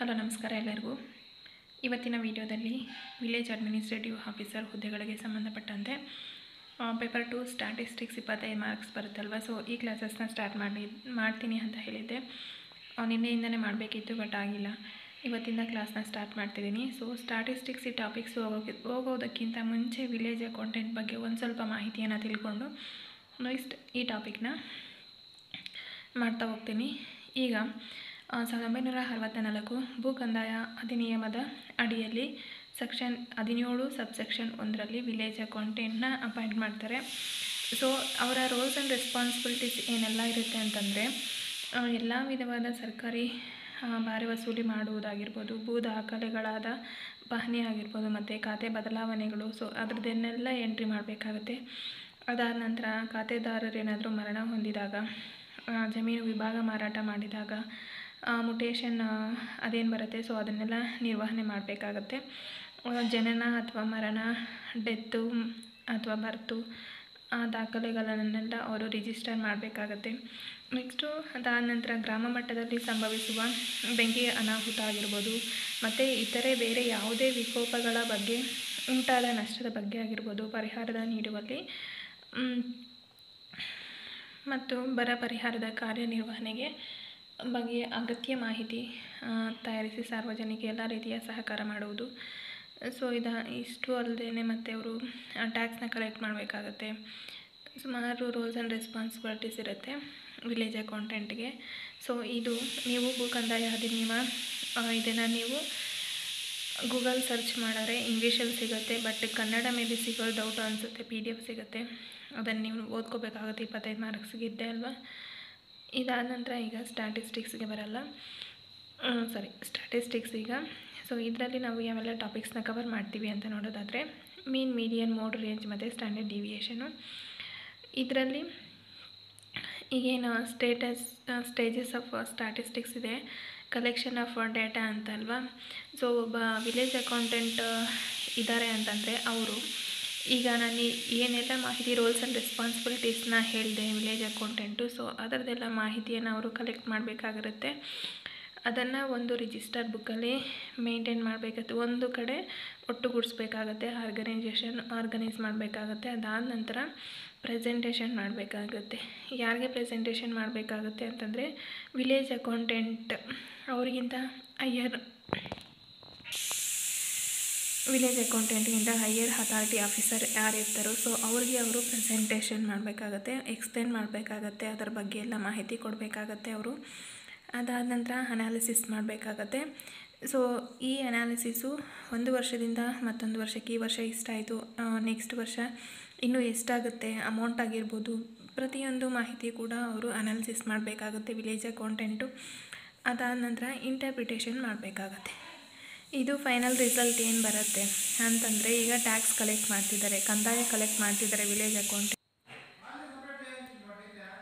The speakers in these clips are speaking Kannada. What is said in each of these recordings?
ಹಲೋ ನಮಸ್ಕಾರ ಎಲ್ಲರಿಗೂ. ಇವತ್ತಿನ ವಿಡಿಯೋದಲ್ಲಿ ವಿಲೇಜ್ ಅಡ್ಮಿನಿಸ್ಟ್ರೇಟಿವ್ ಆಫೀಸರ್ ಹುದ್ದೆಗಳಿಗೆ ಸಂಬಂಧಪಟ್ಟಂತೆ ಪೇಪರ್ 2 ಸ್ಟ್ಯಾಟಿಸ್ಟಿಕ್ಸ್ 25 ಮಾರ್ಕ್ಸ್ ಬರುತ್ತಲ್ವ. ಸೊ ಈ ಕ್ಲಾಸಸ್ನ ಸ್ಟಾರ್ಟ್ ಮಾಡ್ತೀನಿ ಅಂತ ಹೇಳಿದ್ದೆ. ನಿನ್ನೆಯಿಂದನೇ ಮಾಡಬೇಕಿತ್ತು, ಬಟ್ ಆಗಿಲ್ಲ. ಇವತ್ತಿಂದ ಕ್ಲಾಸ್ನ ಸ್ಟಾರ್ಟ್ ಮಾಡ್ತಿದ್ದೀನಿ. ಸೊ ಸ್ಟ್ಯಾಟಿಸ್ಟಿಕ್ಸ್ ಈ ಟಾಪಿಕ್ಸ್ ಹೋಗೋದಕ್ಕಿಂತ ಮುಂಚೆ ವಿಲೇಜ್ ಅಕೌಂಟೆಂಟ್ ಬಗ್ಗೆ ಒಂದು ಸ್ವಲ್ಪ ಮಾಹಿತಿಯನ್ನು ತಿಳ್ಕೊಂಡು ನೆಕ್ಸ್ಟ್ ಈ ಟಾಪಿಕ್ನ ಮಾಡ್ತಾ ಹೋಗ್ತೀನಿ. ಈಗ 1964 ಭೂ ಕಂದಾಯ ಅಧಿನಿಯಮದ ಅಡಿಯಲ್ಲಿ ಸೆಕ್ಷನ್ 17 ಸಬ್ಸೆಕ್ಷನ್ 1ರಲ್ಲಿ ವಿಲೇಜ್ ಅಕೌಂಟೆಂಟ್ನ ಅಪಾಯಿಂಟ್ ಮಾಡ್ತಾರೆ. ಸೊ ಅವರ ರೋಲ್ಸ್ ಆ್ಯಂಡ್ ರೆಸ್ಪಾನ್ಸಿಬಿಲಿಟೀಸ್ ಏನೆಲ್ಲ ಇರುತ್ತೆ ಅಂತಂದರೆ, ಎಲ್ಲ ವಿಧವಾದ ಸರ್ಕಾರಿ ಭಾರ ವಸೂಲಿ ಮಾಡುವುದಾಗಿರ್ಬೋದು, ಭೂ ದಾಖಲೆಗಳಾದ ಪಹಣಿ ಆಗಿರ್ಬೋದು, ಮತ್ತು ಖಾತೆ ಬದಲಾವಣೆಗಳು. ಸೊ ಅದ್ರದ್ದನ್ನೆಲ್ಲ ಎಂಟ್ರಿ ಮಾಡಬೇಕಾಗುತ್ತೆ. ಅದಾದ ನಂತರ ಖಾತೆದಾರರೇನಾದರೂ ಮರಣ ಹೊಂದಿದಾಗ, ಜಮೀನು ವಿಭಾಗ ಮಾರಾಟ ಮಾಡಿದಾಗ, ಮುಟೇಷನ್ ಅದೇನು ಬರುತ್ತೆ, ಸೊ ಅದನ್ನೆಲ್ಲ ನಿರ್ವಹಣೆ ಮಾಡಬೇಕಾಗತ್ತೆ. ಜನನ ಅಥವಾ ಮರಣ, ಡೆತ್ತು ಅಥವಾ ಬರ್ತು ಆ ದಾಖಲೆಗಳನ್ನೆಲ್ಲ ಅವರು ರಿಜಿಸ್ಟರ್ ಮಾಡಬೇಕಾಗತ್ತೆ. ನೆಕ್ಸ್ಟು ಅದಾದ ನಂತರ ಗ್ರಾಮ ಮಟ್ಟದಲ್ಲಿ ಸಂಭವಿಸುವ ಬೆಂಕಿ ಅನಾಹುತ ಆಗಿರ್ಬೋದು, ಮತ್ತು ಇತರೆ ಬೇರೆ ಯಾವುದೇ ವಿಕೋಪಗಳ ಬಗ್ಗೆ ಉಂಟಾದ ನಷ್ಟದ ಬಗ್ಗೆ ಆಗಿರ್ಬೋದು ಪರಿಹಾರದ ನೀಡುವಲ್ಲಿ ಮತ್ತು ಬರ ಪರಿಹಾರದ ಕಾರ್ಯನಿರ್ವಹಣೆಗೆ ಬಗ್ಗೆ ಅಗತ್ಯ ಮಾಹಿತಿ ತಯಾರಿಸಿ ಸಾರ್ವಜನಿಕ ಎಲ್ಲ ರೀತಿಯ ಸಹಕಾರ ಮಾಡುವುದು. ಸೊ ಇಷ್ಟು ಅಲ್ಲದೆ ಮತ್ತು ಅವರು ಟ್ಯಾಕ್ಸ್ನ ಕಲೆಕ್ಟ್ ಮಾಡಬೇಕಾಗತ್ತೆ. ಸುಮಾರು ರೋಲ್ಸ್ ಆ್ಯಂಡ್ ರೆಸ್ಪಾನ್ಸಿಬಿಲಿಟೀಸ್ ಇರುತ್ತೆ ವಿಲೇಜ್ ಅಕೌಂಟೆಂಟ್ಗೆ. ಸೊ ಇದು ನೀವು ಭೂ ಕಂದಾಯ ಅಧಿನಿಯಮ ಇದನ್ನು ನೀವು ಗೂಗಲ್ ಸರ್ಚ್ ಮಾಡಿದ್ರೆ ಇಂಗ್ಲೀಷಲ್ಲಿ ಸಿಗುತ್ತೆ, ಬಟ್ ಕನ್ನಡ ಮೇಲೆ ಸಿಗೋದು ಡೌಟ್ ಅನಿಸುತ್ತೆ. PDF ಸಿಗುತ್ತೆ, ಅದನ್ನು ನೀವು ಓದ್ಕೋಬೇಕಾಗುತ್ತೆ. 25 ಮಾರ್ಕ್ಸ್ಗೆ ಇದ್ದೆ ಅಲ್ವಾ. ಇದಾದ ನಂತರ ಈಗ ಸ್ಟ್ಯಾಟಿಸ್ಟಿಕ್ಸ್ಗೆ ಬರಲ್ಲ, ಸ್ಟ್ಯಾಟಿಸ್ಟಿಕ್ಸ್ ಈಗ. ಸೊ ಇದರಲ್ಲಿ ನಾವು ಯಾವೆಲ್ಲ ಟಾಪಿಕ್ಸ್ನ ಕವರ್ ಮಾಡ್ತೀವಿ ಅಂತ ನೋಡೋದಾದರೆ, ಮೀನ್, ಮೀಡಿಯನ್, ಮೋಡ್, ರೇಂಜ್ ಮತ್ತು ಸ್ಟ್ಯಾಂಡರ್ಡ್ ಡಿವಿಯೇಷನು. ಇದರಲ್ಲಿ ಈಗೇನು ಸ್ಟೇಜಸ್ ಆಫ್ ಸ್ಟ್ಯಾಟಿಸ್ಟಿಕ್ಸ್ ಇದೆ, ಕಲೆಕ್ಷನ್ ಆಫ್ ಡೇಟಾ ಅಂತ ಅಲ್ವಾ. ಸೊ ಒಬ್ಬ ವಿಲೇಜ್ ಅಕೌಂಟೆಂಟ್ ಇದ್ದಾರೆ ಅಂತಂದರೆ ಅವರು ಈಗ ನಾನು ಏನೆಲ್ಲ ಮಾಹಿತಿ ರೋಲ್ಸ್ ಆ್ಯಂಡ್ ರೆಸ್ಪಾನ್ಸಿಬಿಲಿಟೀಸ್ನ ಹೇಳಿದೆ ವಿಲೇಜ್ ಅಕೌಂಟೆಂಟು, ಸೊ ಅದರದ್ದೆಲ್ಲ ಮಾಹಿತಿಯನ್ನು ಅವರು ಕಲೆಕ್ಟ್ ಮಾಡಬೇಕಾಗಿರುತ್ತೆ. ಅದನ್ನು ಒಂದು ರಿಜಿಸ್ಟರ್ ಬುಕ್ಕಲ್ಲಿ ಮೇಂಟೈನ್ ಮಾಡಬೇಕಾಗುತ್ತೆ, ಒಂದು ಕಡೆ ಒಟ್ಟುಗೂಡಿಸ್ಬೇಕಾಗತ್ತೆ, ಆರ್ಗನೈಸ್ ಮಾಡಬೇಕಾಗತ್ತೆ. ಅದಾದ ನಂತರ ಪ್ರೆಸೆಂಟೇಷನ್ ಮಾಡಬೇಕಾಗತ್ತೆ. ಯಾರಿಗೆ ಪ್ರೆಸೆಂಟೇಷನ್ ಮಾಡಬೇಕಾಗುತ್ತೆ ಅಂತಂದರೆ, ವಿಲೇಜ್ ಅಕೌಂಟೆಂಟ್ ಅವರಿಗಿಂತ ವಿಲೇಜ್ ಅಕೌಂಟೆಂಟ್ಗಿಂತ ಹೈಯರ್ ಅಥಾರಿಟಿ ಆಫೀಸರ್ ಯಾರು ಇರ್ತಾರೋ, ಸೊ ಅವ್ರಿಗೆ ಅವರು ಪ್ರೆಸೆಂಟೇಷನ್ ಮಾಡಬೇಕಾಗತ್ತೆ, ಎಕ್ಸ್ಪ್ಲೇನ್ ಮಾಡಬೇಕಾಗತ್ತೆ, ಅದರ ಬಗ್ಗೆ ಎಲ್ಲ ಮಾಹಿತಿ ಕೊಡಬೇಕಾಗತ್ತೆ ಅವರು. ಅದಾದ ನಂತರ ಅನಾಲಿಸಿಸ್ ಮಾಡಬೇಕಾಗತ್ತೆ. ಸೊ ಈ ಅನಾಲಿಸಿಸು ಒಂದು ವರ್ಷದಿಂದ ಮತ್ತೊಂದು ವರ್ಷಕ್ಕೆ, ಈ ವರ್ಷ ಇಷ್ಟಾಯಿತು, ನೆಕ್ಸ್ಟ್ ವರ್ಷ ಇನ್ನೂ ಎಷ್ಟಾಗುತ್ತೆ ಅಮೌಂಟ್ ಆಗಿರ್ಬೋದು, ಪ್ರತಿಯೊಂದು ಮಾಹಿತಿ ಕೂಡ ಅವರು ಅನಾಲಿಸಿಸ್ ಮಾಡಬೇಕಾಗುತ್ತೆ ವಿಲೇಜ್ ಅಕೌಂಟೆಂಟು. ಅದಾದ ನಂತರ ಇಂಟರ್ಪ್ರಿಟೇಷನ್ ಮಾಡಬೇಕಾಗತ್ತೆ. ಇದು ಫೈನಲ್ ರಿಸಲ್ಟ್ ಏನು ಬರುತ್ತೆ ಅಂತಂದರೆ, ಈಗ ಟ್ಯಾಕ್ಸ್ ಕಲೆಕ್ಟ್ ಮಾಡ್ತಿದ್ದಾರೆ, ಕಂದಾಯ ಕಲೆಕ್ಟ್ ಮಾಡ್ತಿದ್ದಾರೆ ವಿಲೇಜ್ ಅಕೌಂಟೆಂಟ್.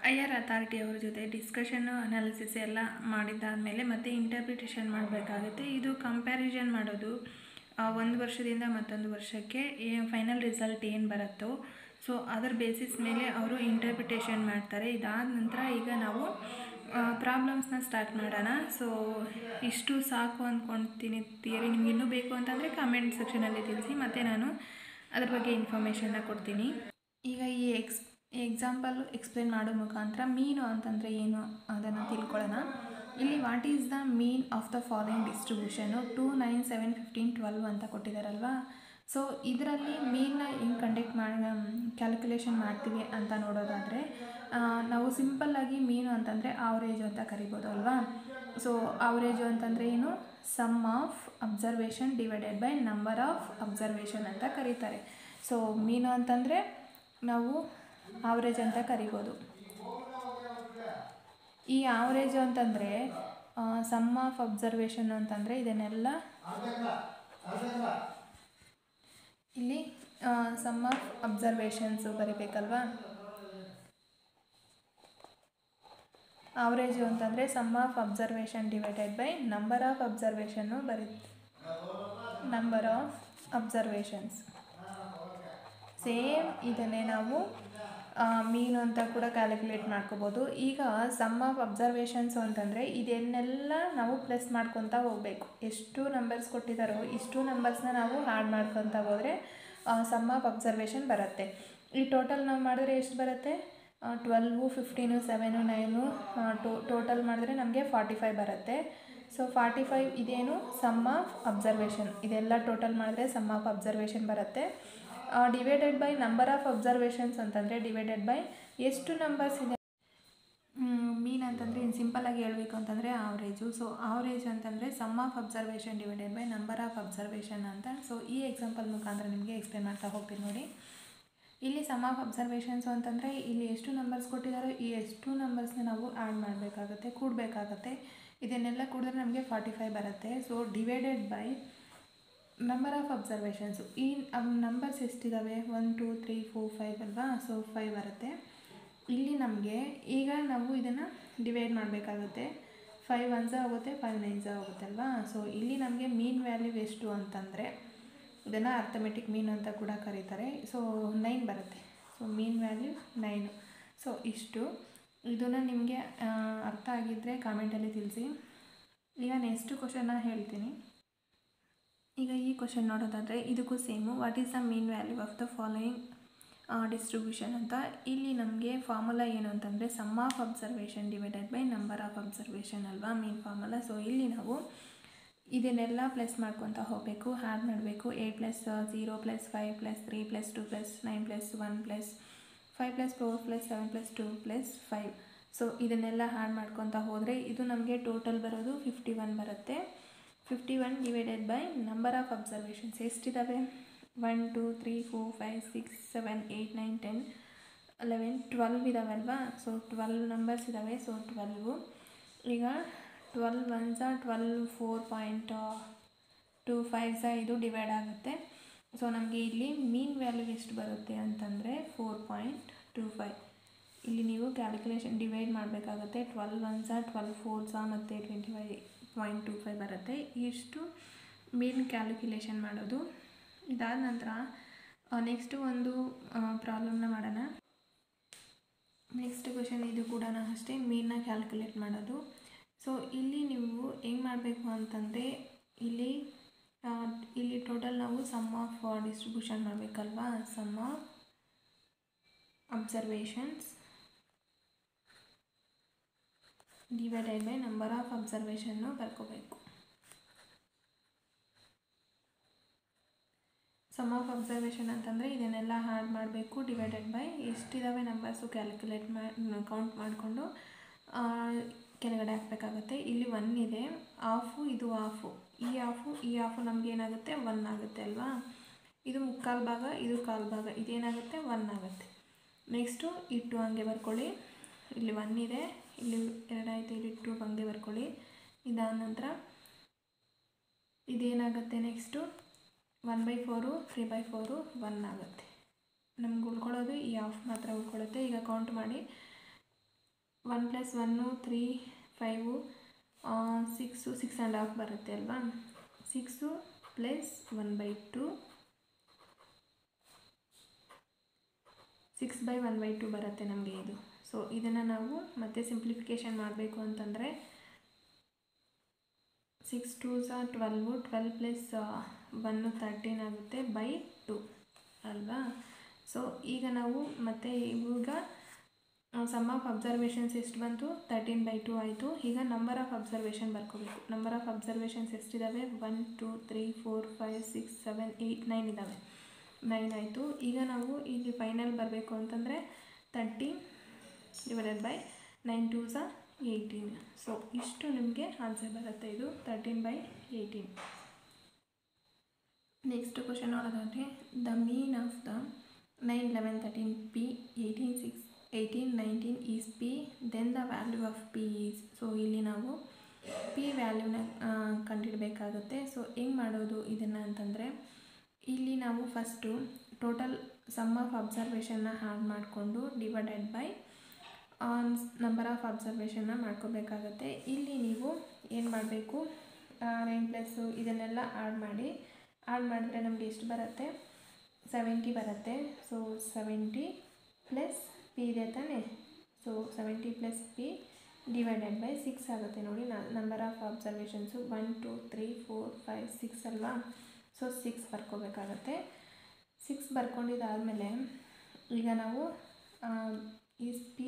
ಹೈಯರ್ ಅಥಾರಿಟಿ ಅವ್ರ ಜೊತೆ ಡಿಸ್ಕಷನ್ನು ಅನಾಲಿಸಿಸ್ ಎಲ್ಲ ಮಾಡಿದ್ದಾದಮೇಲೆ ಮತ್ತೆ ಇಂಟರ್ಪ್ರಿಟೇಷನ್ ಮಾಡಬೇಕಾಗುತ್ತೆ. ಇದು ಕಂಪ್ಯಾರಿಸನ್ ಮಾಡೋದು ಒಂದು ವರ್ಷದಿಂದ ಮತ್ತೊಂದು ವರ್ಷಕ್ಕೆ ಫೈನಲ್ ರಿಸಲ್ಟ್ ಏನು ಬರುತ್ತೋ, ಸೊ ಅದರ ಬೇಸಿಸ್ ಮೇಲೆ ಅವರು ಇಂಟರ್ಪ್ರಿಟೇಷನ್ ಮಾಡ್ತಾರೆ. ಇದಾದ ನಂತರ ಈಗ ನಾವು ಪ್ರಾಬ್ಲಮ್ಸ್ನ ಸ್ಟಾರ್ಟ್ ಮಾಡೋಣ. ಸೊ ಇಷ್ಟು ಸಾಕು ಅಂದ್ಕೊಳ್ತೀನಿ ಥಿಯರಿ. ನಿಮ್ಗೆ ಇನ್ನೂ ಬೇಕು ಅಂತಂದರೆ ಕಾಮೆಂಟ್ ಸೆಕ್ಷನಲ್ಲಿ ತಿಳಿಸಿ, ಮತ್ತು ನಾನು ಅದ್ರ ಬಗ್ಗೆ ಇನ್ಫಾರ್ಮೇಷನ್ನ ಕೊಡ್ತೀನಿ. ಈಗ ಈ ಎಕ್ಸಾಂಪಲ್ ಎಕ್ಸ್ಪ್ಲೇನ್ ಮಾಡೋ ಮುಖಾಂತರ ಮೀನು ಅಂತಂದರೆ ಏನು ಅದನ್ನು ತಿಳ್ಕೊಳ್ಳೋಣ. ಇಲ್ಲಿ what is the mean of the following distribution 2, 9, 7, 15, 12 ಅಂತ ಕೊಟ್ಟಿದ್ದಾರಲ್ವಾ. ಸೊ ಇದರಲ್ಲಿ ಮೀನ್ನ ಹೆಂಗೆ ಕ್ಯಾಲ್ಕುಲೇಷನ್ ಮಾಡ್ತೀವಿ ಅಂತ ನೋಡೋದಾದರೆ, ನಾವು ಸಿಂಪಲ್ಲಾಗಿ ಮೀನು ಅಂತಂದರೆ ಆವ್ರೇಜು ಅಂತ ಕರಿಬೋದು ಅಲ್ವಾ. ಸೊ ಆವ್ರೇಜು ಅಂತಂದರೆ ಏನು, sum of observation divided by number of observation ಅಂತ ಕರೀತಾರೆ. ಸೊ ಮೀನು ಅಂತಂದರೆ ನಾವು ಆವ್ರೇಜ್ ಅಂತ ಕರಿಬೋದು. ಈ ಆವ್ರೇಜು ಅಂತಂದರೆ ಸಮ್ ಆಫ್ ಅಬ್ಸರ್ವೇಷನ್ ಅಂತಂದರೆ ಇದನ್ನೆಲ್ಲ ಇಲ್ಲಿ ಸಮ್ ಆಫ್ ಅಬ್ಸರ್ವೇಷನ್ಸು ಬರಿಬೇಕಲ್ವಾ. ಆವ್ರೇಜು ಅಂತಂದರೆ sum of observation divided by number of ಅಬ್ಸರ್ವೇಷನ್ನು ನಂಬರ್ ಆಫ್ ಅಬ್ಸರ್ವೇಷನ್ಸ್. ಸೇಮ್ ಇದನ್ನೇ ನಾವು ಮೀನು ಅಂತ ಕೂಡ ಕ್ಯಾಲ್ಕುಲೇಟ್ ಮಾಡ್ಕೋಬೋದು. ಈಗ ಸಮ್ ಆಫ್ ಅಬ್ಸರ್ವೇಷನ್ಸು ಅಂತಂದರೆ ಇದನ್ನೆಲ್ಲ ನಾವು ಪ್ಲಸ್ ಮಾಡ್ಕೊತಾ ಹೋಗಬೇಕು. ಎಷ್ಟು ನಂಬರ್ಸ್ ಕೊಟ್ಟಿದ್ದಾರೋ ಇಷ್ಟು ನಂಬರ್ಸ್ನ ನಾವು ಆ್ಯಡ್ ಮಾಡ್ಕೊತಾ ಹೋದರೆ ಸಮ್ ಆಫ್ ಅಬ್ಸರ್ವೇಷನ್ ಬರುತ್ತೆ. ಈ ಟೋಟಲ್ ನಾವು ಮಾಡಿದ್ರೆ ಎಷ್ಟು ಬರುತ್ತೆ? 12, 15, 7, 9 ಟೋಟಲ್ ಮಾಡಿದ್ರೆ ನಮಗೆ 45 ಬರುತ್ತೆ. ಸೊ 45 ಇದೇನು ಸಮ್ ಆಫ್ ಅಬ್ಸರ್ವೇಷನ್. ಇದೆಲ್ಲ ಟೋಟಲ್ ಮಾಡಿದ್ರೆ ಸಮ್ ಆಫ್ ಅಬ್ಸರ್ವೇಷನ್ ಬರುತ್ತೆ. Divided by number of observations ಅಂತಂದರೆ ಡಿವೈಡೆಡ್ ಬೈ ಎಷ್ಟು ನಂಬರ್ಸ್ ಇದೆ. ಮೀನ್ ಅಂತಂದರೆ ಇನ್ನು ಸಿಂಪಲ್ಲಾಗಿ ಹೇಳಬೇಕು ಅಂತಂದರೆ ಆವ್ರೇಜು. ಸೊ ಆವ್ರೇಜ್ ಅಂತಂದರೆ sum of observation divided by number of observation ಅಂತ. ಸೊ ಈ ಎಕ್ಸಾಂಪಲ್ ಮುಖಾಂತರ ನಿಮಗೆ ಎಕ್ಸ್ಪ್ಲೇನ್ ಮಾಡ್ತಾ ಹೋಗ್ತೀನಿ ನೋಡಿ. ಇಲ್ಲಿ ಸಮ್ ಆಫ್ ಅಬ್ಸರ್ವೇಷನ್ಸು ಅಂತಂದರೆ ಇಲ್ಲಿ ಎಷ್ಟು ನಂಬರ್ಸ್ ಕೊಟ್ಟಿದ್ದಾರೋ ಈ ಎಷ್ಟು ನಂಬರ್ಸ್ನ ನಾವು ಆ್ಯಡ್ ಮಾಡಬೇಕಾಗುತ್ತೆ, ಕೂಡಬೇಕಾಗತ್ತೆ. ಇದನ್ನೆಲ್ಲ ಕೂಡಿದ್ರೆ ನಮಗೆ 45 ಬರುತ್ತೆ. So divided by number of observations. ಈ ನಂಬರ್ಸ್ ಎಷ್ಟಿದ್ದಾವೆ? 1 2 3 4 5 ಅಲ್ವಾ? ಸೊ 5 ಬರುತ್ತೆ. ಇಲ್ಲಿ ನಮಗೆ ಈಗ ನಾವು ಇದನ್ನು ಡಿವೈಡ್ ಮಾಡಬೇಕಾಗುತ್ತೆ. 5 1s ಆಗುತ್ತೆ, 5 9s ಆಗುತ್ತೆ ಅಲ್ವಾ? ಸೊ ಇಲ್ಲಿ ನಮಗೆ ಮೀನ್ ವ್ಯಾಲ್ಯೂ ಎಷ್ಟು ಅಂತಂದರೆ ಇದನ್ನು ಅರ್ಥಮೆಟಿಕ್ ಮೀನ್ ಅಂತ ಕೂಡ ಕರೀತಾರೆ. ಸೊ 9 ಬರುತ್ತೆ. So mean value 9. ಸೊ ಇಷ್ಟು. ಇದನ್ನು ನಿಮಗೆ ಅರ್ಥ ಆಗಿದ್ದರೆ ಕಾಮೆಂಟಲ್ಲಿ ತಿಳಿಸಿ. ಈಗ ನೆಕ್ಸ್ಟ್ ಕ್ವಶನ್ನ ಹೇಳ್ತೀನಿ. ಈಗ ಈ ಕ್ವಶನ್ ನೋಡೋದಾದರೆ ಇದಕ್ಕೂ same. What is the mean value of the following distribution ಅಂತ. ಇಲ್ಲಿ ನಮಗೆ ಫಾರ್ಮುಲಾ ಏನು ಅಂತಂದರೆ sum of observation divided by number of observation ಅಲ್ವಾ ಮೀನ್ ಫಾರ್ಮುಲಾ. ಸೊ ಇಲ್ಲಿ ನಾವು ಇದನ್ನೆಲ್ಲ ಪ್ಲಸ್ ಮಾಡ್ಕೊತಾ ಹೋಗಬೇಕು, ಆ್ಯಡ್ ಮಾಡಬೇಕು. 8 + 0 + 5 + 3 + 2 + 9 + 1 + 5 + 4 + 7 + 2 + 5. ಸೊ ಇದನ್ನೆಲ್ಲ ಆ್ಯಡ್ ಮಾಡ್ಕೊತಾ ಹೋದರೆ ಇದು ನಮಗೆ ಟೋಟಲ್ ಬರೋದು 51 ಬರುತ್ತೆ. 51 divided by number of observations ಎಷ್ಟಿದ್ದಾವೆ? 1 2 3 4 5 6 7 8 9 10 11 12 ಇದ್ದಾವೆ ಅಲ್ವಾ? ಸೊ 12 ನಂಬರ್ಸ್ ಇದ್ದಾವೆ. ಸೊ 12. ಈಗ 12 1s 12 4.25 ಇದು ಡಿವೈಡ್ ಆಗುತ್ತೆ. ಸೊ ನಮಗೆ ಇಲ್ಲಿ ಮೀನ್ ವ್ಯಾಲ್ಯೂ ಎಷ್ಟು ಬರುತ್ತೆ ಅಂತಂದರೆ 4.25. ಇಲ್ಲಿ ನೀವು ಕ್ಯಾಲ್ಕುಲೇಷನ್ ಡಿವೈಡ್ ಮಾಡಬೇಕಾಗುತ್ತೆ. 12 1s 12 4s ಮತ್ತು 25.25 ಬರುತ್ತೆ. ಇಷ್ಟು ಮೀನ್ ಕ್ಯಾಲ್ಕುಲೇಷನ್ ಮಾಡೋದು. ಇದಾದ ನಂತರ ನೆಕ್ಸ್ಟು ಒಂದು ಪ್ರಾಬ್ಲಮ್ನ ಮಾಡೋಣ. ನೆಕ್ಸ್ಟ್ ಕ್ವಶನ್ ಇದು ಕೂಡ ಅಷ್ಟೇ, ಮೀನ್ನ ಕ್ಯಾಲ್ಕುಲೇಟ್ ಮಾಡೋದು. ಸೊ ಇಲ್ಲಿ ನೀವು ಹೆಂಗೆ ಮಾಡಬೇಕು ಅಂತಂದರೆ ಇಲ್ಲಿ ಟೋಟಲ್ ನಾವು ಸಮ್ ಆಫ್ ಡಿಸ್ಟ್ರಿಬ್ಯೂಷನ್ ಮಾಡಬೇಕಲ್ವಾ. Sum of observations divided by number of ಅಬ್ಸರ್ವೇಷನ್ನು ಬರ್ಕೋಬೇಕು. ಸಮ್ ಆಫ್ ಅಬ್ಸರ್ವೇಷನ್ ಅಂತಂದರೆ ಇದನ್ನೆಲ್ಲ ಆ್ಯಡ್ ಮಾಡಬೇಕು, ಡಿವೈಡೆಡ್ ಬೈ ಎಷ್ಟಿದ್ದಾವೆ ನಂಬರ್ಸು ಕ್ಯಾಲ್ಕುಲೇಟ್ ಕೌಂಟ್ ಮಾಡಿಕೊಂಡು ಕೆಳಗಡೆ ಹಾಕಬೇಕಾಗುತ್ತೆ. ಇಲ್ಲಿ 1 ಇದೆ, ಹಾಫು, ಇದು ಹಾಫು, ಈ ಹಾಫು ನಮ್ಗೆ ಏನಾಗುತ್ತೆ 1 ಆಗುತ್ತೆ ಅಲ್ವಾ. ಇದು ಮುಕ್ಕಾಲು ಭಾಗ, ಇದು ಕಾಲು ಭಾಗ, ಇದೇನಾಗುತ್ತೆ 1 ಆಗುತ್ತೆ. ನೆಕ್ಸ್ಟು ಈ 2 ಹಂಗೆ ಬರ್ಕೊಳ್ಳಿ. ಇಲ್ಲಿ 1 ಇದೆ, ಇಲ್ಲಿ 2 ಆಯಿತು, ಇಲ್ಲಿ 2 ಹಂಗೆ ಬರ್ಕೊಳ್ಳಿ. ಇದಾದ ನಂತರ ಇದೇನಾಗುತ್ತೆ ನೆಕ್ಸ್ಟು 1/4 3/4 1 ಆಗುತ್ತೆ. ನಮ್ಗೆ ಉಳ್ಕೊಳ್ಳೋದು ಈ ಹಾಫ್ ಮಾತ್ರ ಉಳ್ಕೊಳ್ಳುತ್ತೆ. ಈಗ ಕೌಂಟ್ ಮಾಡಿ. 1 + 1 3 5 6 6.5 ಬರುತ್ತೆ ಅಲ್ವಾ. 6 + 1/2 6/1/2 ಬರುತ್ತೆ ನಮಗೆ ಇದು. ಸೊ ಇದನ್ನು ನಾವು ಮತ್ತೆ ಸಿಂಪ್ಲಿಫಿಕೇಷನ್ ಮಾಡಬೇಕು ಅಂತಂದರೆ 6 2s 12 12 + 1 13 ಆಗುತ್ತೆ /2 ಅಲ್ವಾ. ಸೊ ಈಗ ನಾವು ಮತ್ತೆ ಈಗ ಸಮ್ ಆಫ್ ಅಬ್ಸರ್ವೇಷನ್ಸ್ ಎಷ್ಟು ಬಂತು? 13/2 ಆಯಿತು. ಈಗ ನಂಬರ್ ಆಫ್ ಅಬ್ಸರ್ವೇಷನ್ ಬರ್ಕೋಬೇಕು. ನಂಬರ್ ಆಫ್ ಅಬ್ಸರ್ವೇಷನ್ಸ್ ಎಷ್ಟಿದ್ದಾವೆ? 1 2 3 4 5 6 7 8 9 ಇದ್ದಾವೆ. 9 ಆಯಿತು. ಈಗ ನಾವು ಇಲ್ಲಿ ಫೈನಲ್ ಬರಬೇಕು ಅಂತಂದರೆ 30 ಡಿವೈಡೆಡ್ ಬೈ 9 2s 18. ಸೊ ಇಷ್ಟು ನಿಮಗೆ ಆನ್ಸರ್ ಬರುತ್ತೆ. ಇದು 13/18. ನೆಕ್ಸ್ಟ್ ಕ್ವಶನ್ ನೋಡೋದಾದರೆ the mean of the 9 11 13 P 18 6 18 19 is P then the value of P is. ಸೊ ಇಲ್ಲಿ ನಾವು P ವ್ಯಾಲ್ಯೂನ ಕಂಡುಹಿಡಬೇಕಾಗುತ್ತೆ. ಸೊ ಹೆಂಗೆ ಮಾಡೋದು ಇದನ್ನು ಅಂತಂದರೆ ಇಲ್ಲಿ ನಾವು ಫಸ್ಟು ಟೋಟಲ್ ಸಮ್ ಆಫ್ ಅಬ್ಸರ್ವೇಷನ್ನ ಆ್ಯಡ್ ಮಾಡಿಕೊಂಡು ಡಿವೈಡೆಡ್ ಬೈ ನಂಬರ್ ಆಫ್ ಅಬ್ಸರ್ವೇಷನ್ನ ಮಾಡ್ಕೋಬೇಕಾಗತ್ತೆ. ಇಲ್ಲಿ ನೀವು ಏನು ಮಾಡಬೇಕು? 9 + ಇದನ್ನೆಲ್ಲ ಆ್ಯಡ್ ಮಾಡಿದರೆ ನಮಗೆ ಎಷ್ಟು ಬರುತ್ತೆ? 70 ಬರುತ್ತೆ. ಸೊ 70 + ಪಿ ಇದೆ ತಾನೇ. ಸೊ 70 + p ಡಿವೈಡೆಡ್ ಬೈ 6 ಆಗುತ್ತೆ ನೋಡಿ. ನಂಬರ್ ಆಫ್ ಅಬ್ಸರ್ವೇಷನ್ಸು 1 2 3 4 5 6 ಅಲ್ವಾ. ಸೊ 6 ಬರ್ಕೋಬೇಕಾಗತ್ತೆ. 6 ಬರ್ಕೊಂಡಿದ್ದಾದಮೇಲೆ ಈಗ ನಾವು ಈ ಪಿ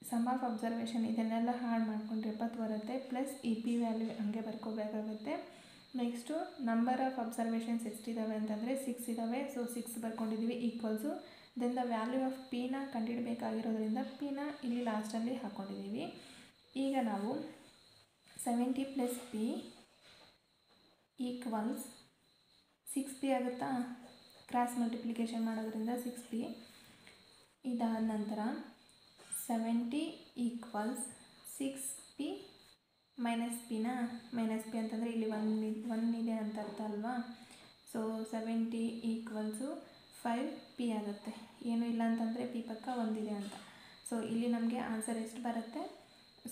ಸಮ್ ಆಫ್ ಅಬ್ಸರ್ವೇಷನ್ ಇದನ್ನೆಲ್ಲ ಹಾಳು ಮಾಡ್ಕೊಂಡ್ರೆ 70 ಬರುತ್ತೆ, ಪ್ಲಸ್ ಈ ಪಿ ವ್ಯಾಲ್ಯೂ ಹಂಗೆ ಬರ್ಕೋಬೇಕಾಗುತ್ತೆ. ನೆಕ್ಸ್ಟು ನಂಬರ್ ಆಫ್ ಅಬ್ಸರ್ವೇಷನ್ಸ್ ಎಷ್ಟಿದ್ದಾವೆ ಅಂತಂದರೆ 6 ಇದ್ದಾವೆ. ಸೊ 6 ಬರ್ಕೊಂಡಿದ್ದೀವಿ equals then the value of ಪಿನ ಕಂಡುಹಿಡಬೇಕಾಗಿರೋದ್ರಿಂದ ಪಿನ ಇಲ್ಲಿ ಲಾಸ್ಟಲ್ಲಿ ಹಾಕ್ಕೊಂಡಿದ್ದೀವಿ. ಈಗ ನಾವು 70 + p ಈಕ್ವಲ್ಸ್ 6p ಆಗುತ್ತಾ. ಕ್ರಾಸ್ ಮಲ್ಟಿಪ್ಲಿಕೇಶನ್ ಮಾಡೋದ್ರಿಂದ 6p. ಇದಾದ ನಂತರ 70 ಈಕ್ವಲ್ಸ್ 6p ಮೈನಸ್ ಪಿನ ಮೈನಸ್ ಪಿ ಅಂತಂದರೆ ಇಲ್ಲಿ 1 ಇದೆ ಅಂತ ಅರ್ಥ ಅಲ್ವಾ. ಸೊ 70 ಈಕ್ವಲ್ಸು 5p ಆಗುತ್ತೆ. ಏನೂ ಇಲ್ಲ ಅಂತಂದರೆ ಪಿ ಪಕ್ಕ 1 ಇದೆ ಅಂತ. ಸೊ ಇಲ್ಲಿ ನಮಗೆ ಆನ್ಸರ್ ಎಷ್ಟು ಬರುತ್ತೆ.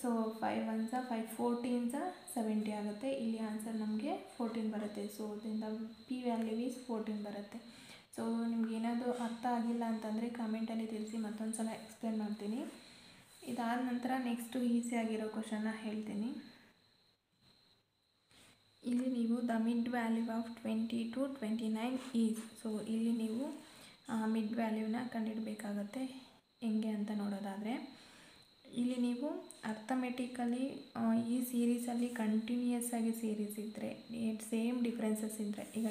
ಸೊ 5 1s 5 14s 70 ಆಗುತ್ತೆ. ಇಲ್ಲಿ ಆನ್ಸರ್ ನಮಗೆ 14 ಬರುತ್ತೆ. ಸೊ ಇದರಿಂದ ಪಿ ವ್ಯಾಲ್ಯೂ ಈಸ್ 14 ಬರುತ್ತೆ. ಸೊ ನಿಮ್ಗೆ ಏನಾದರೂ ಅರ್ಥ ಆಗಿಲ್ಲ ಅಂತಂದರೆ ಕಾಮೆಂಟಲ್ಲಿ ತಿಳಿಸಿ, ಮತ್ತೊಂದು ಸಲ ಎಕ್ಸ್ಪ್ಲೇನ್ ಮಾಡ್ತೀನಿ. ಇದಾದ ನಂತರ ನೆಕ್ಸ್ಟು ಈಸಿಯಾಗಿರೋ ಕ್ವಶನ್ನ ಹೇಳ್ತೀನಿ. ಇಲ್ಲಿ ನೀವು the mid value of 20 to 29 is. ಸೊ ಇಲ್ಲಿ ನೀವು ಮಿಡ್ ವ್ಯಾಲ್ಯೂನ ಕಂಡುಹಿಡಬೇಕಾಗತ್ತೆ. ಹೆಂಗೆ ಅಂತ ನೋಡೋದಾದರೆ ಇಲ್ಲಿ ನೀವು ಅರ್ಥಮೆಟಿಕಲಿ ಈ ಸೀರೀಸಲ್ಲಿ ಕಂಟಿನ್ಯೂಯಸ್ ಆಗಿ ಸೀರೀಸ್ ಇದ್ದರೆ ಸೇಮ್ ಡಿಫ್ರೆನ್ಸಸ್ ಇದ್ದರೆ, ಈಗ